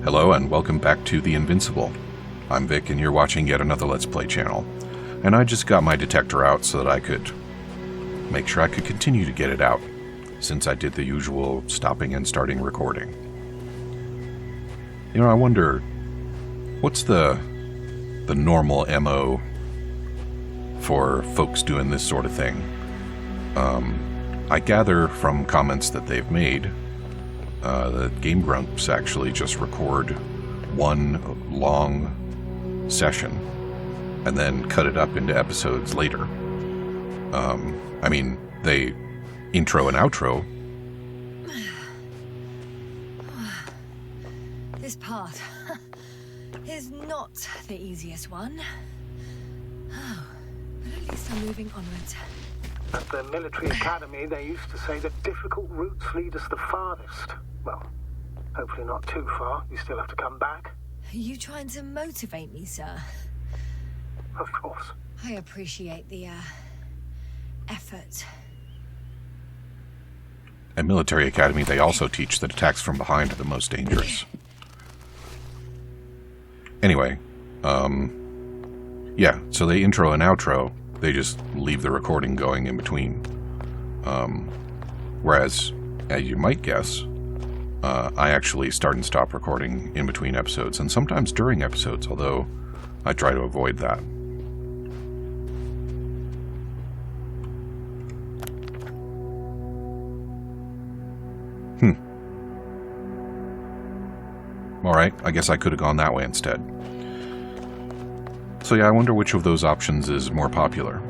Hello and welcome back to the Invincible. I'm Vic and you're watching yet another Let's Play channel. And I just got my detector out so that I could make sure I could continue to get it out, since I did the usual stopping and starting recording. You know, I wonder, what's the normal MO for folks doing this sort of thing? I gather from comments that they've made, the Game Grumps actually just record one long session and then cut it up into episodes later. I mean, they intro and outro. This part is not the easiest one. Oh, but at least I'm moving onwards. At the military academy, they used to say that difficult routes lead us the farthest. Well, hopefully not too far. You still have to come back. Are you trying to motivate me, sir? Of course. I appreciate the, effort. At military academy, they also teach that attacks from behind are the most dangerous. Anyway, yeah, so they intro and outro. They just leave the recording going in between. Whereas, as you might guess, I actually start and stop recording in between episodes, and sometimes during episodes, although I try to avoid that. Alright, I guess I could have gone that way instead. So yeah, I wonder which of those options is more popular.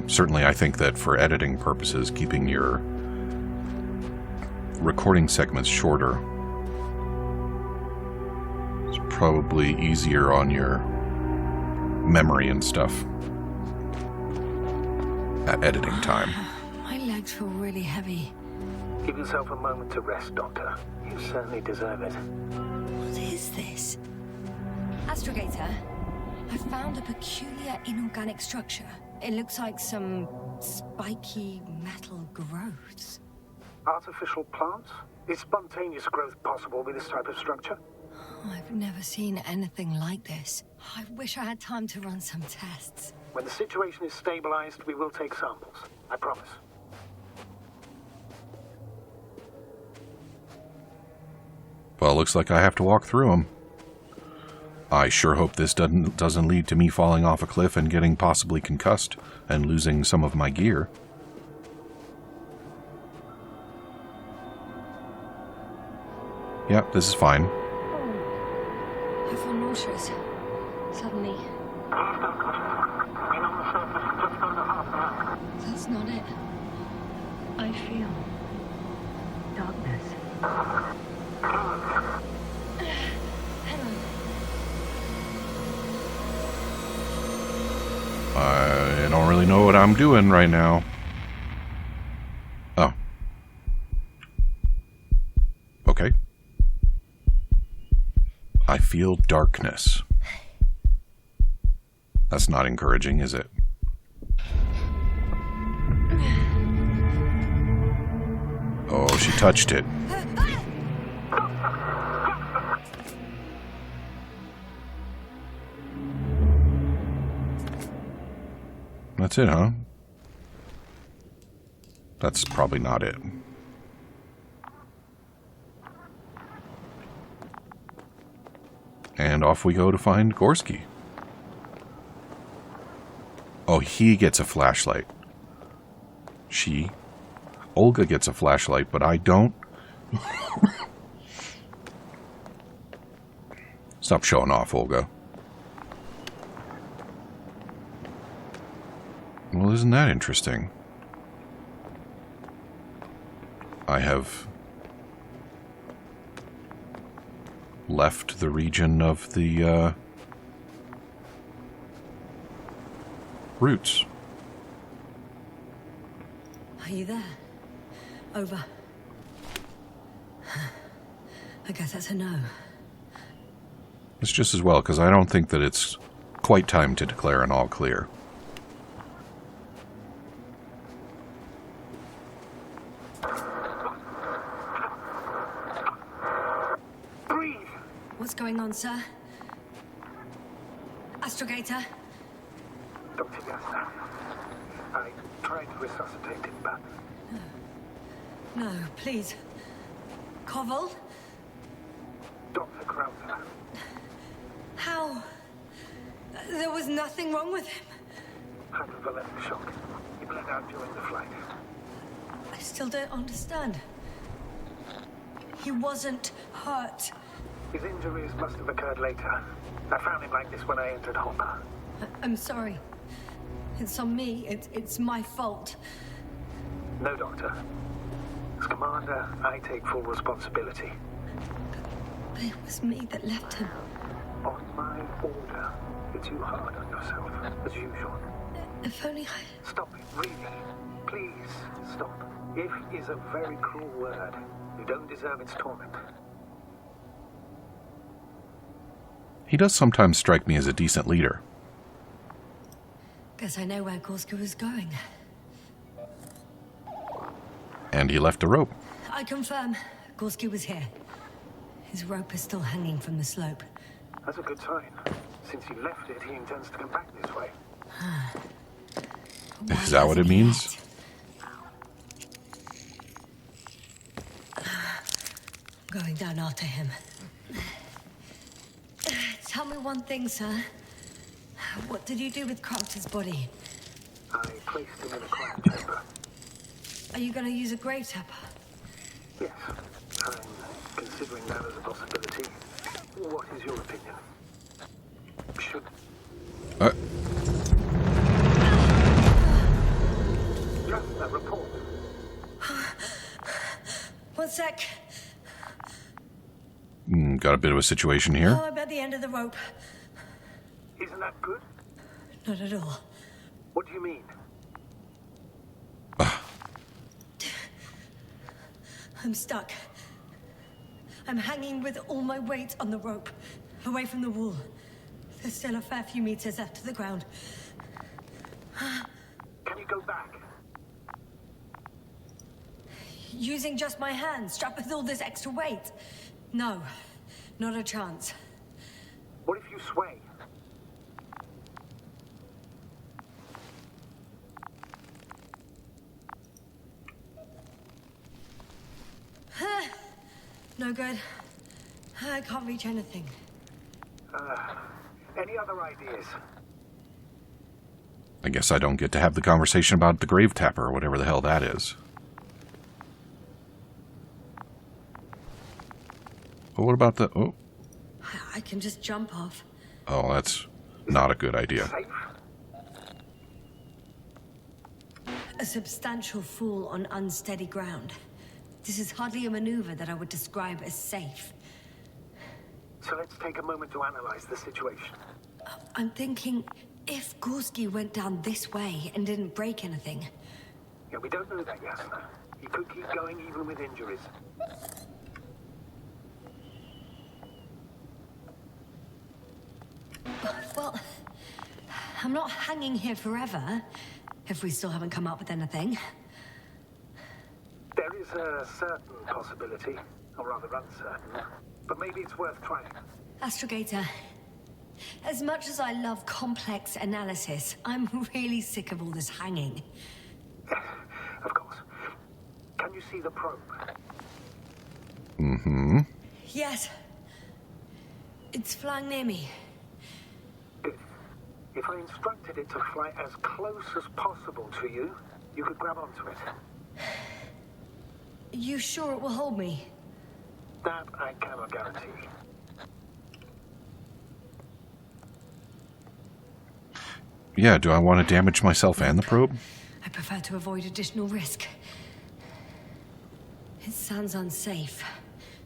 Certainly I think that for editing purposes, keeping your recording segments shorter is probably easier on your memory and stuff at editing time. My legs feel really heavy. Give yourself a moment to rest, Doctor. You certainly deserve it. What is this? Astrogator, I found a peculiar inorganic structure. It looks like some spiky metal growths. Artificial plants? Is spontaneous growth possible with this type of structure? Oh, I've never seen anything like this. I wish I had time to run some tests. When the situation is stabilized, we will take samples. I promise. Well, looks like I have to walk through them. I sure hope this doesn't lead to me falling off a cliff and getting possibly concussed and losing some of my gear. Yep, this is fine. I feel nauseous. Suddenly. That's not it. I feel darkness. Hang on. I don't really know what I'm doing right now. Oh. Okay. I feel darkness. That's not encouraging, is it? Oh, she touched it. That's it, huh? That's probably not it. And off we go to find Gorski. Oh, he gets a flashlight. She. Olga gets a flashlight, but I don't. Stop showing off, Olga. Well, isn't that interesting? I have left the region of the roots. Are you there? Over. I guess that's a no. It's just as well, because I don't think that it's quite time to declare an all clear. What's going on, sir? Astrogator? Dr. Yasna, I tried to resuscitate him, but No, please. Koval? Dr. Krauser, How? There was nothing wrong with him. hypervolemic shock. He bled out during the flight. I still don't understand. He wasn't hurt. His injuries must have occurred later. I found him like this when I entered Hopper. I'm sorry. It's on me. It's my fault. No, Doctor. As commander, I take full responsibility. But it was me that left him. On my order, you're too hard on yourself, as usual. If only I... Stop it, really. Please, stop. If is a very cruel word. You don't deserve its torment. He does sometimes strike me as a decent leader. Guess I know where Gorska was going. And he left a rope. I confirm. Gorski was here. His rope is still hanging from the slope. That's a good sign. Since he left it, he intends to come back this way. Is that what it means? I'm going down after him. Tell me one thing, sir. What did you do with Crafter's body? I placed him in a quiet chamber. Are you going to use a grave tapper? Yes, I'm considering that as a possibility. What is your opinion? Should... Just a report. One sec. Got a bit of a situation here. Oh, I'm at the end of the rope. Isn't that good? Not at all. What do you mean? I'm stuck. I'm hanging with all my weight on the rope, away from the wall. There's still a fair few meters left to the ground. Can you go back? Using just my hands, strapped with all this extra weight? No, not a chance. What if you sway? No good. I can't reach anything. Any other ideas? I guess I don't get to have the conversation about the grave tapper or whatever the hell that is. But what about the... Oh, I can just jump off. oh, that's not a good idea. Safe? A substantial fall on unsteady ground. This is hardly a maneuver that I would describe as safe. So let's take a moment to analyze the situation. I'm thinking, if Gorski went down this way and didn't break anything... Yeah, we don't know that, Yasna. He could keep going even with injuries. Well, I'm not hanging here forever, if we still haven't come up with anything. There is a certain possibility, or rather uncertain, but maybe it's worth trying. Astrogator, as much as I love complex analysis, I'm really sick of all this hanging. Yes, of course. Can you see the probe? Mm-hmm. Yes. It's flying near me. Good. If I instructed it to fly as close as possible to you, you could grab onto it. You sure it will hold me? That I cannot guarantee. Yeah, do I want to damage myself and the probe? I prefer to avoid additional risk. It sounds unsafe.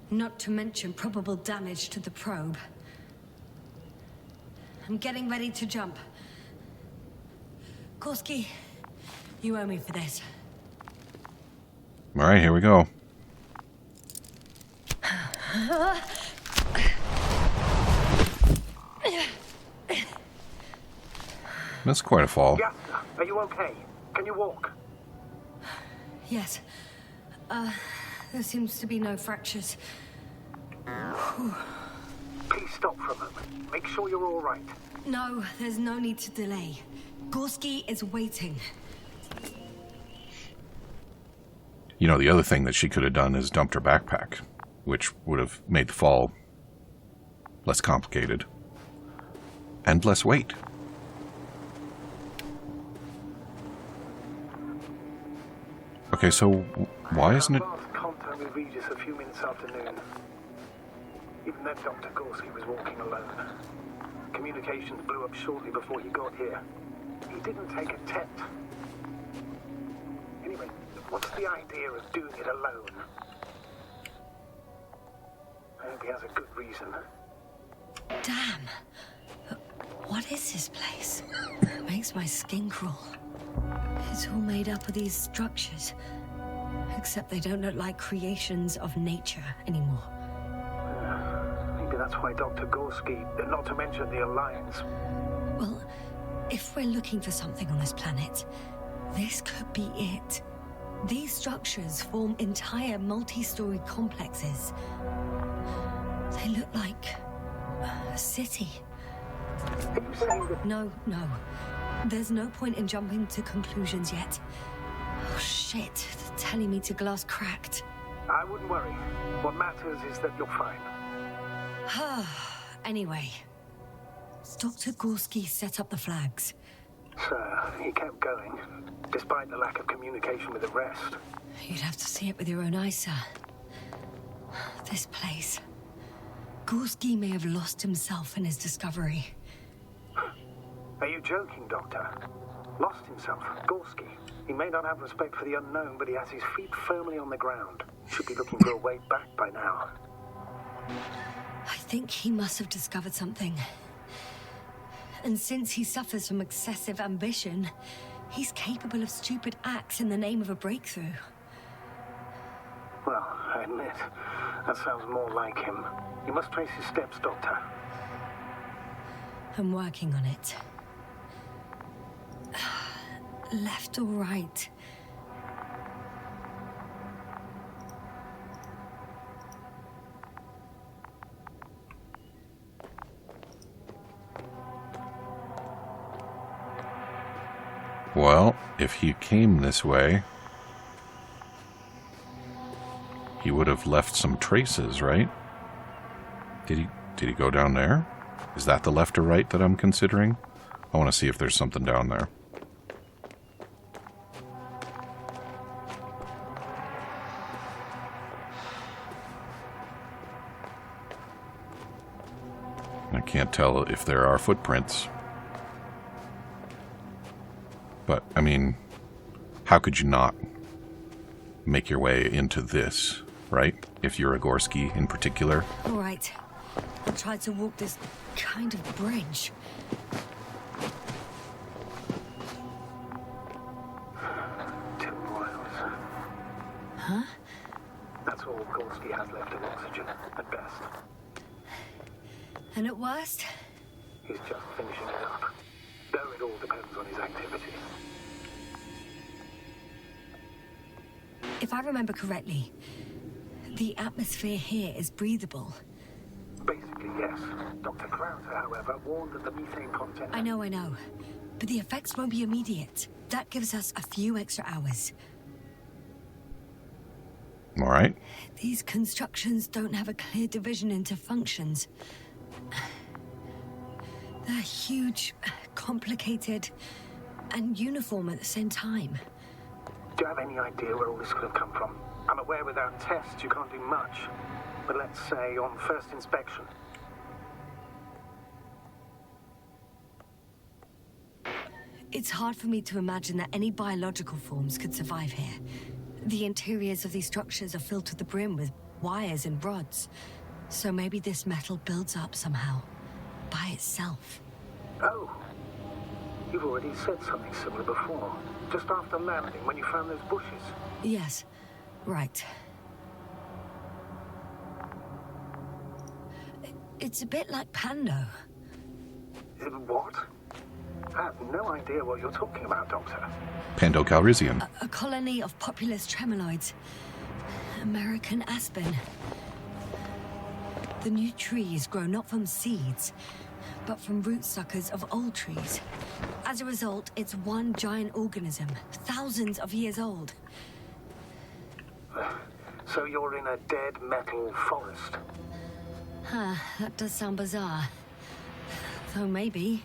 Not to mention probable damage to the probe. I'm getting ready to jump. Gorski, you owe me for this. All right, here we go. That's quite a fall. Yeah, are you okay? Can you walk? Yes. There seems to be no fractures. Whew. Please stop for a moment. Make sure you're all right. No, there's no need to delay. Gorski is waiting. You know, the other thing that she could have done is dumped her backpack, which would have made the fall less complicated and less weight. Okay, so why isn't it... I lost contact with Regis a few minutes after noon. Even then, Dr. Gorski was walking alone. Communications blew up shortly before he got here. He didn't take a tent. Anyway, what's the idea of doing it alone? I hope he has a good reason. Damn. What is this place? It makes my skin crawl. It's all made up of these structures. Except they don't look like creations of nature anymore. Maybe that's why Dr. Gorski, not to mention the Alliance. Well, if we're looking for something on this planet, this could be it. These structures form entire multi-story complexes. They look like a city. Are you saying that... No. There's no point in jumping to conclusions yet. Oh shit, they're telling me to glass cracked. I wouldn't worry. What matters is that you're fine. Anyway, Dr. Gorski set up the flags. So, he kept going, despite the lack of communication with the rest. You'd have to see it with your own eyes, sir. This place. Gorski may have lost himself in his discovery. Are you joking, Doctor? Lost himself, Gorski. He may not have respect for the unknown, but he has his feet firmly on the ground. Should be looking for a way back by now. I think he must have discovered something. And since he suffers from excessive ambition, he's capable of stupid acts in the name of a breakthrough. Well, I admit, that sounds more like him. You must trace his steps, Doctor. I'm working on it. Left or right? Well, if he came this way, he would have left some traces, right? Did he go down there? Is that the left or right that I'm considering? I want to see if there's something down there. I can't tell if there are footprints. But, I mean, how could you not make your way into this, right? If you're a Gorski in particular. All right. I'll try to walk this kind of bridge. 2 miles. Huh? That's all Gorski has left of oxygen, at best. And at worst? He's just finishing it up. Though it all depends on his activity. If I remember correctly, the atmosphere here is breathable. Basically, yes. Dr. Krauser, however, warned that the methane content... I know. But the effects won't be immediate. That gives us a few extra hours. All right. These constructions don't have a clear division into functions. They're huge, complicated, and uniform at the same time. Do you have any idea where all this could have come from? I'm aware without tests you can't do much. But let's say on first inspection. It's hard for me to imagine that any biological forms could survive here. The interiors of these structures are filled to the brim with wires and rods. So maybe this metal builds up somehow, by itself. Oh, you've already said something similar before. Just after landing, when you found those bushes. Yes, right. It's a bit like Pando. What? I have no idea what you're talking about, Doctor. Pando Calrissian. A colony of populous tremoloids. American aspen. The new trees grow not from seeds, but from root suckers of old trees. As a result, it's one giant organism, thousands of years old. So you're in a dead metal forest? Huh, that does sound bizarre. Though maybe.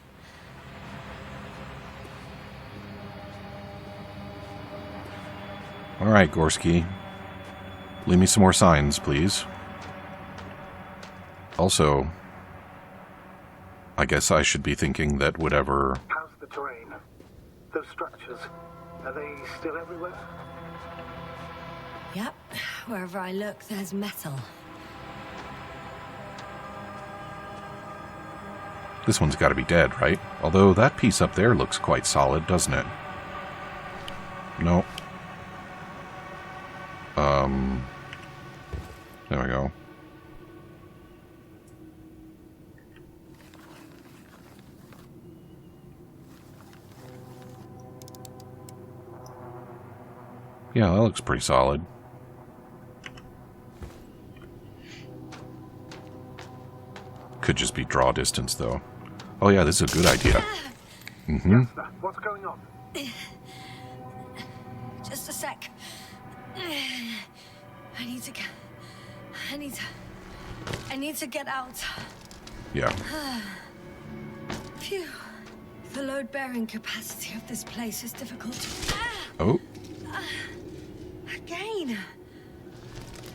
All right, Gorski. Leave me some more signs, please. Also, I guess I should be thinking that whatever... How's the terrain? Those structures, are they still everywhere? Yep, wherever I look, there's metal. This one's got to be dead, right? Although that piece up there looks quite solid, doesn't it? No. There we go. Yeah, that looks pretty solid. Could just be draw distance, though. Oh yeah, this is a good idea. Mm-hmm. Yes, sir. What's going on? Just a sec. I need to get out. Yeah. Phew. The load-bearing capacity of this place is difficult. Oh. Again.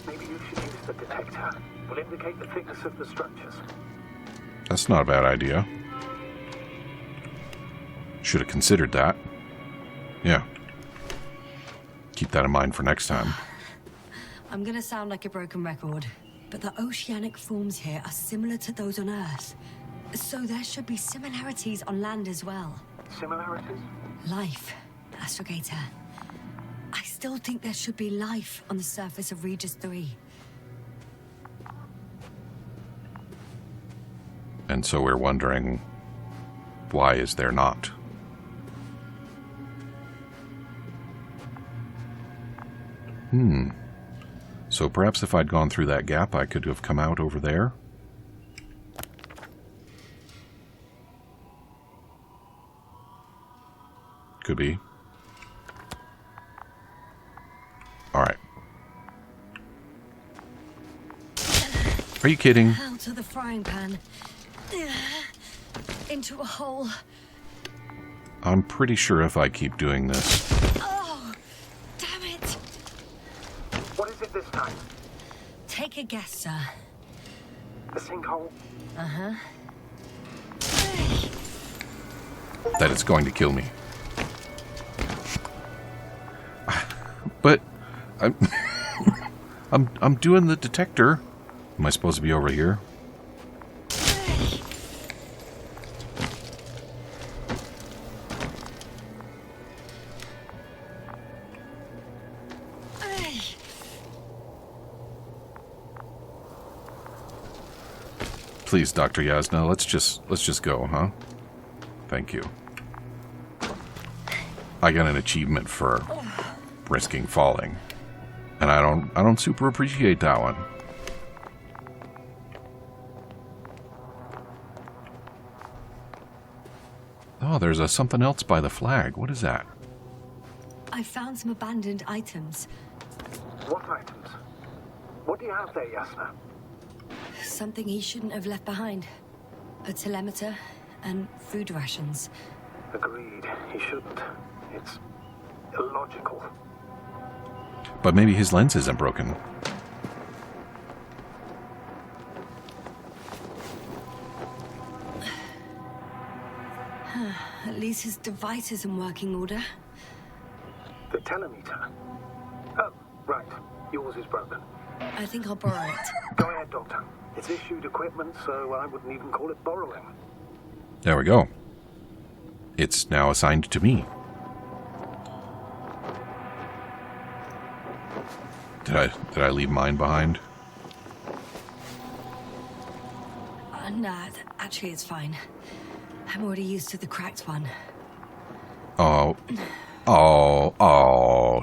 Maybe you should use the detector. Will indicate the thickness of the structures. That's not a bad idea. Should have considered that. Yeah. Keep that in mind for next time. I'm gonna sound like a broken record, but the oceanic forms here are similar to those on Earth. So there should be similarities on land as well. Similarities? Life, Astrogator. I still think there should be life on the surface of Regis 3. And so we're wondering, why is there not? So perhaps if I'd gone through that gap, I could have come out over there? Could be. Alright. Are you kidding? Out of the frying pan. Into a hole. I'm pretty sure if I keep doing this... Oh, damn it. What is it this time? Take a guess, sir. A sinkhole? Uh-huh. that it's going to kill me. But... I'm doing the detector. Am I supposed to be over here? Please, Dr. Yasna, let's just go, huh? Thank you. I got an achievement for risking falling. And I don't super appreciate that one. Oh, there's something else by the flag. What is that? I found some abandoned items. What items? What do you have there, Yasna? Something he shouldn't have left behind. A telemeter and food rations. Agreed. He shouldn't. It's illogical. But maybe his lens isn't broken. At least his device is in working order. The telemeter? Oh, right. Yours is broken. I think I'll borrow it. Go ahead, Doctor. It's issued equipment, so I wouldn't even call it borrowing. There we go. It's now assigned to me. Did I leave mine behind? Nah, actually it's fine. I'm already used to the cracked one. Oh,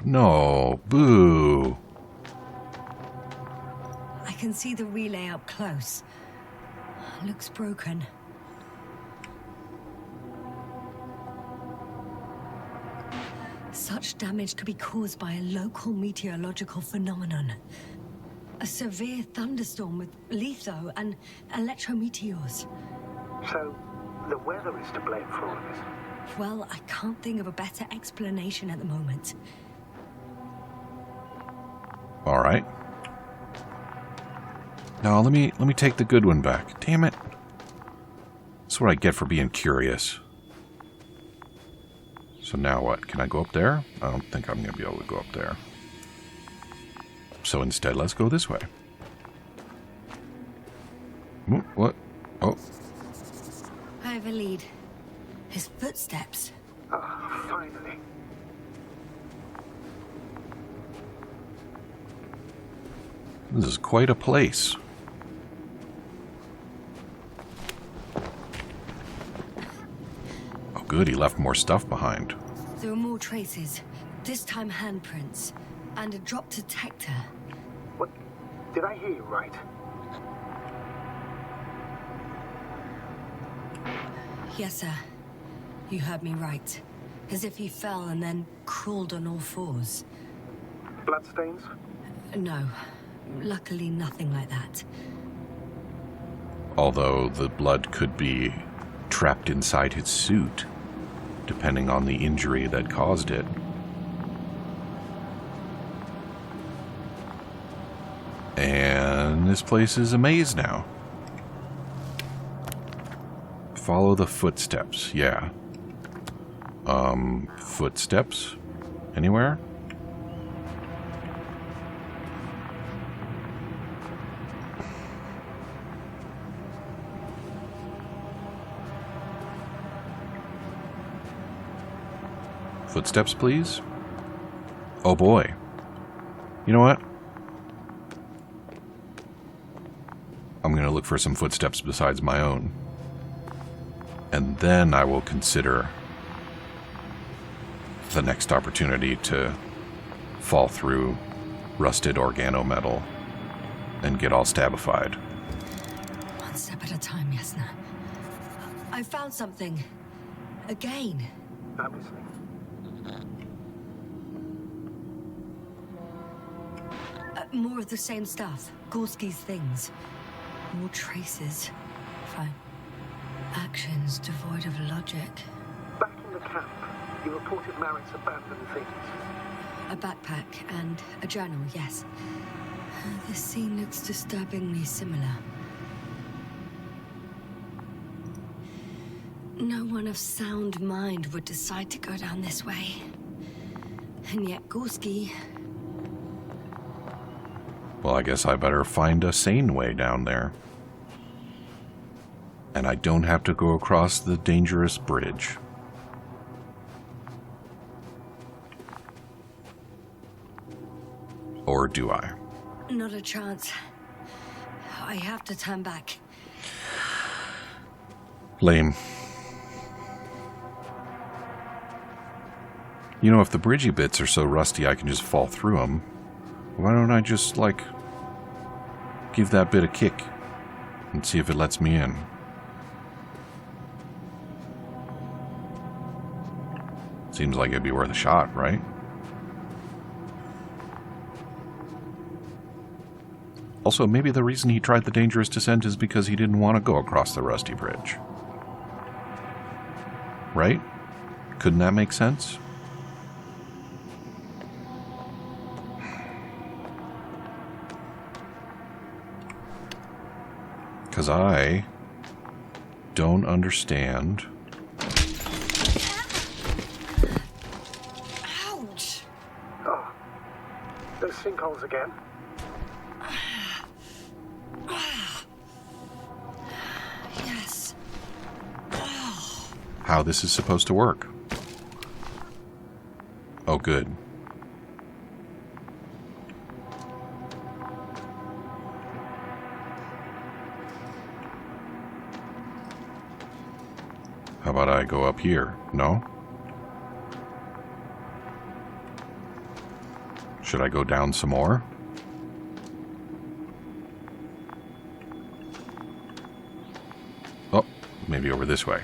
no, boo. I can can see the relay up close. Looks broken. Such damage could be caused by a local meteorological phenomenon. A severe thunderstorm with litho and electrometeors. So, the weather is to blame for all of this? Well, I can't think of a better explanation at the moment. All right. Now let me take the good one back. Damn it. That's what I get for being curious. So now what? Can I go up there? I don't think I'm going to be able to go up there. So instead, let's go this way. What? Oh. I have a lead. His footsteps. Ah, finally. This is quite a place. Oh good, he left more stuff behind. There are more traces. This time handprints. And a drop detector. What? Did I hear you right? Yes, sir. You heard me right. As if he fell and then crawled on all fours. Bloodstains? No. Luckily, nothing like that. Although the blood could be trapped inside his suit, depending on the injury that caused it. And this place is a maze now. Follow the footsteps, yeah. Footsteps? Anywhere? Footsteps, please? Oh boy. You know what? I'm going to look for some footsteps besides my own. And then I will consider the next opportunity to fall through rusted organometal and get all stabified. One step at a time, Yasna. I found something. Again. I'm listening. More of the same stuff. Gorski's things. More traces. Fine. Actions devoid of logic. Back in the camp, you reported Merritt's abandoned things. A backpack and a journal, yes. This scene looks disturbingly similar. No one of sound mind would decide to go down this way. And yet Gorski... Well, I guess I better find a sane way down there. And I don't have to go across the dangerous bridge. Or do I? Not a chance. I have to turn back. Lame. You know, if the bridgey bits are so rusty I can just fall through them, why don't I just, like, give that bit a kick and see if it lets me in? Seems like it'd be worth a shot, right? Also, maybe the reason he tried the dangerous descent is because he didn't want to go across the rusty bridge. Right? Couldn't that make sense? Because I don't understand. Ouch! Oh, those sinkholes again. Yes. How this is supposed to work. Oh, good. How about I go up here? No? Should I go down some more? maybe over this way.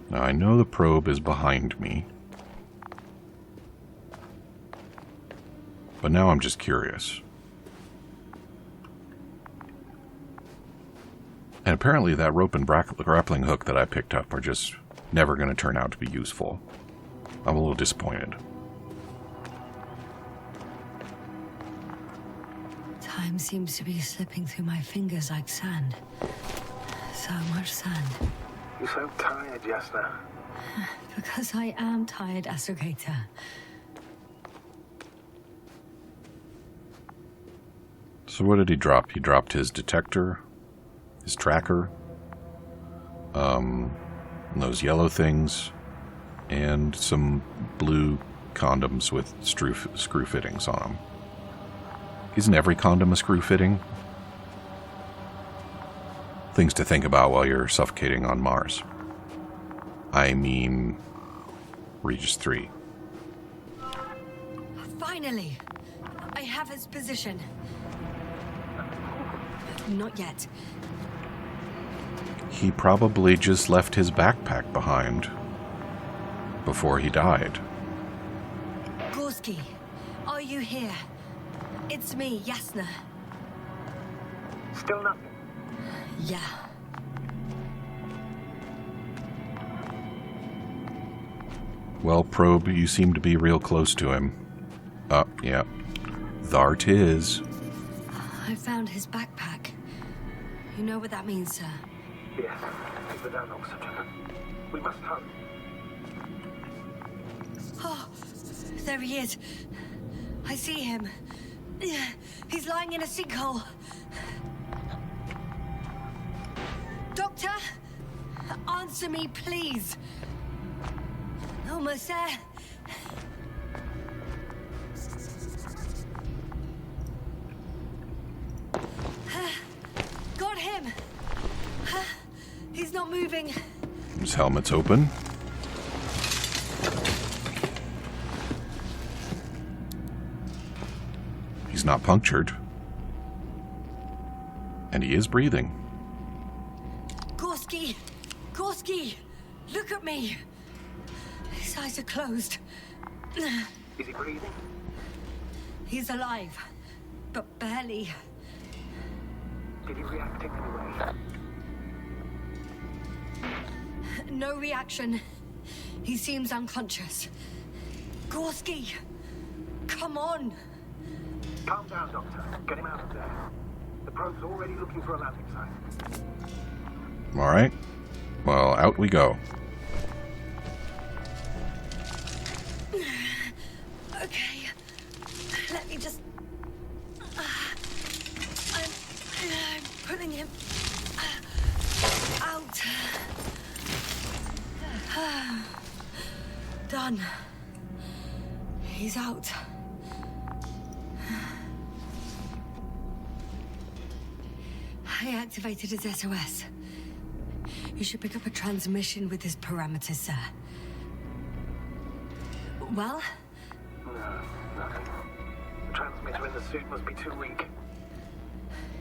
Now, I know the probe is behind me. But now I'm just curious. And apparently that rope and grappling hook that I picked up are just never going to turn out to be useful. I'm a little disappointed. Time seems to be slipping through my fingers like sand. So much sand. You're so tired, Jasna. Because I am tired, Astrogator. So what did he drop? He dropped his detector, his tracker, those yellow things, and some blue condoms with screw fittings on them. Isn't every condom a screw fitting? Things to think about while you're suffocating on Mars. I mean, Regis 3. Finally! I have his position. Not yet. He probably just left his backpack behind before he died. Gorski, are you here? It's me, Jasna. Still nothing. Yeah. Well, Probe, you seem to be real close to him. Yeah. Thar 'tis. I found his backpack. You know what that means, sir? Yes, he's without oxygen. We must hurry. Oh, there he is. I see him. He's lying in a sinkhole. Doctor, answer me, please. Almost there. Got him. He's not moving. His helmet's open. He's not punctured. And he is breathing. Gorski! Gorski! Look at me! His eyes are closed. Is he breathing? He's alive, but barely. Did he react in any way? No reaction. He seems unconscious. Gorski! Come on! Calm down, Doctor. Get him out of there. The probe's already looking for a landing site. All right. Well, out we go. Okay. Let me just... I'm putting him... out. Done. He's out. I activated his SOS. You should pick up a transmission with his parameters, sir. Well? No, nothing. The transmitter in the suit must be too weak.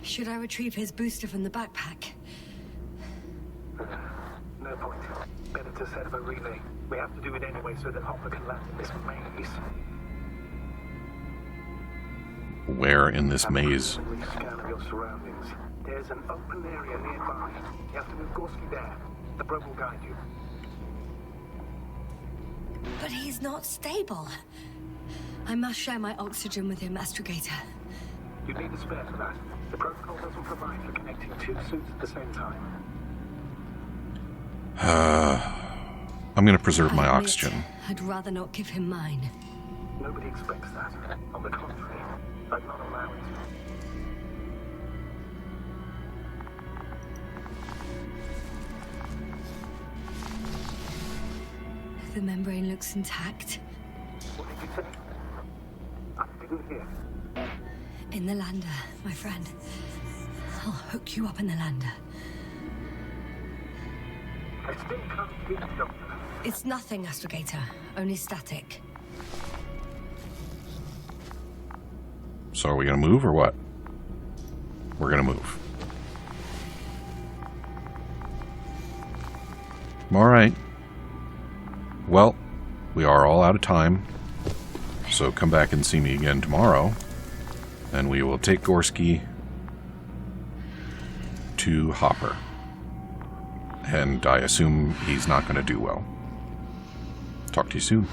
Should I retrieve his booster from the backpack? No point. Better to set up a relay. We have to do it anyway so that Hopper can land in this maze. Where in this maze? Have a brief scan of your surroundings. There's an open area nearby. You have to move Gorski there. The probe will guide you. But he's not stable. I must share my oxygen with him, Astrogator. You need a spare for that. The protocol doesn't provide for connecting two suits at the same time. I'm going to preserve my I admit, oxygen. I'd rather not give him mine. Nobody expects that. On the contrary, I'd not allow it. The membrane looks intact. What did you say? I didn't hear. In the lander, my friend. I'll hook you up in the lander. I still can't hear you, Doctor. It's nothing, Astrogator. Only static. So are we going to move or what? We're going to move. Alright. Well, we are all out of time. So come back and see me again tomorrow. And we will take Gorski to Hopper. And I assume he's not going to do well. Talk to you soon.